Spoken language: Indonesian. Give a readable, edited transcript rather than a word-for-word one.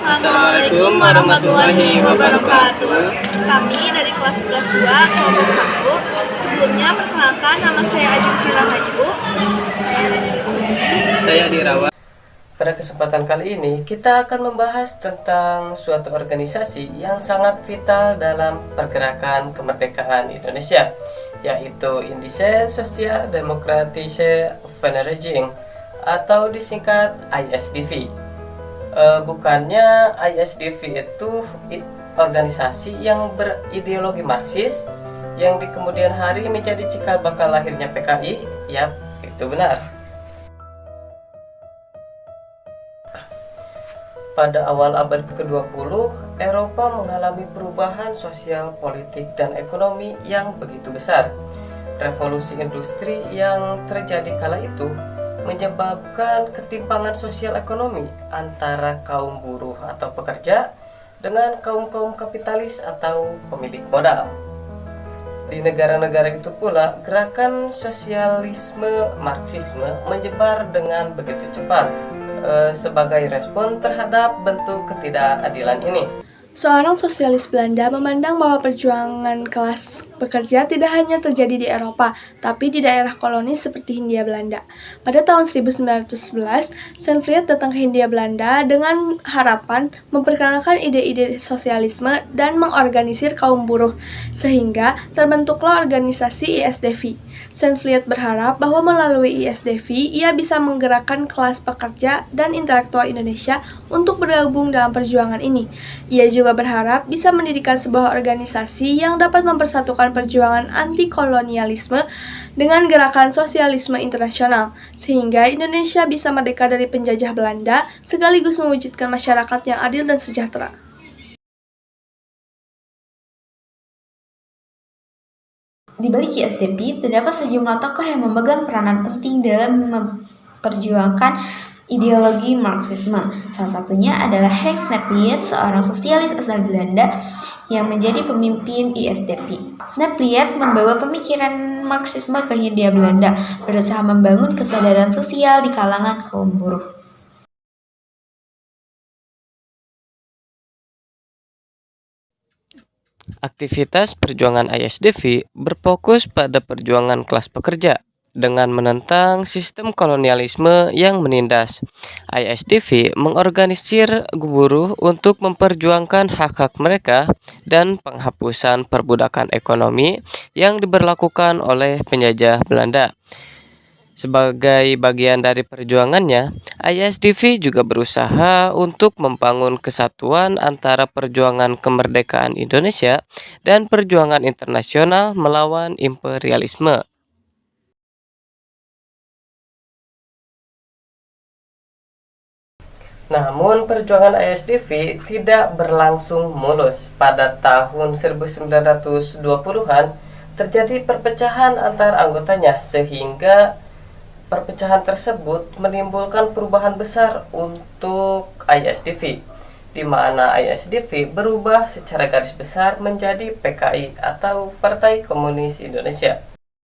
Assalamualaikum warahmatullahi wabarakatuh. Kami dari kelas 2 kelompok 1. Sebelumnya perkenalkan, nama saya Ajeng Rahayu. Saya dari Saya Dirawat. Pada kesempatan kali ini kita akan membahas tentang suatu organisasi yang sangat vital dalam pergerakan kemerdekaan Indonesia, yaitu Indische Sozialdemokratische Vereniging atau disingkat ISDV. Bukannya ISDV itu organisasi yang berideologi Marxis yang di kemudian hari menjadi cikal bakal lahirnya PKI? Yap, itu benar. Pada awal abad ke-20, Eropa mengalami perubahan sosial, politik, dan ekonomi yang begitu besar. Revolusi industri yang terjadi kala itu menyebabkan ketimpangan sosial ekonomi antara kaum buruh atau pekerja dengan kaum-kaum kapitalis atau pemilik modal. Di negara-negara itu pula, gerakan sosialisme Marxisme menyebar dengan begitu cepat sebagai respon terhadap bentuk ketidakadilan ini. Seorang sosialis Belanda memandang bahwa perjuangan kelas pekerja tidak hanya terjadi di Eropa, tapi di daerah kolonis seperti Hindia Belanda. Pada tahun 1911, Sanfilippo datang ke Hindia Belanda dengan harapan memperkenalkan ide-ide sosialisme dan mengorganisir kaum buruh, sehingga terbentuklah organisasi ISDV. Sanfilippo berharap bahwa melalui ISDV, ia bisa menggerakkan kelas pekerja dan intelektual Indonesia untuk bergabung dalam perjuangan ini. Ia juga berharap bisa mendirikan sebuah organisasi yang dapat mempersatukan perjuangan anti-kolonialisme dengan gerakan sosialisme internasional, sehingga Indonesia bisa merdeka dari penjajah Belanda, sekaligus mewujudkan masyarakat yang adil dan sejahtera. Di balik ISDP, terdapat sejumlah tokoh yang memegang peranan penting dalam memperjuangkan ideologi Marxisme. Salah satunya adalah Hans Napliet, seorang sosialis asal Belanda yang menjadi pemimpin ISDP. Napliet membawa pemikiran Marxisme ke Hindia Belanda, berusaha membangun kesadaran sosial di kalangan kaum buruh. Aktivitas perjuangan ISDV berfokus pada perjuangan kelas pekerja dengan menentang sistem kolonialisme yang menindas. ISDV mengorganisir buruh untuk memperjuangkan hak-hak mereka dan penghapusan perbudakan ekonomi yang diberlakukan oleh penjajah Belanda. Sebagai bagian dari perjuangannya, ISDV juga berusaha untuk membangun kesatuan antara perjuangan kemerdekaan Indonesia dan perjuangan internasional melawan imperialisme. Namun perjuangan ISDV tidak berlangsung mulus. Pada tahun 1920-an terjadi perpecahan antar anggotanya, sehingga perpecahan tersebut menimbulkan perubahan besar untuk ISDV, di mana ISDV berubah secara garis besar menjadi PKI atau Partai Komunis Indonesia.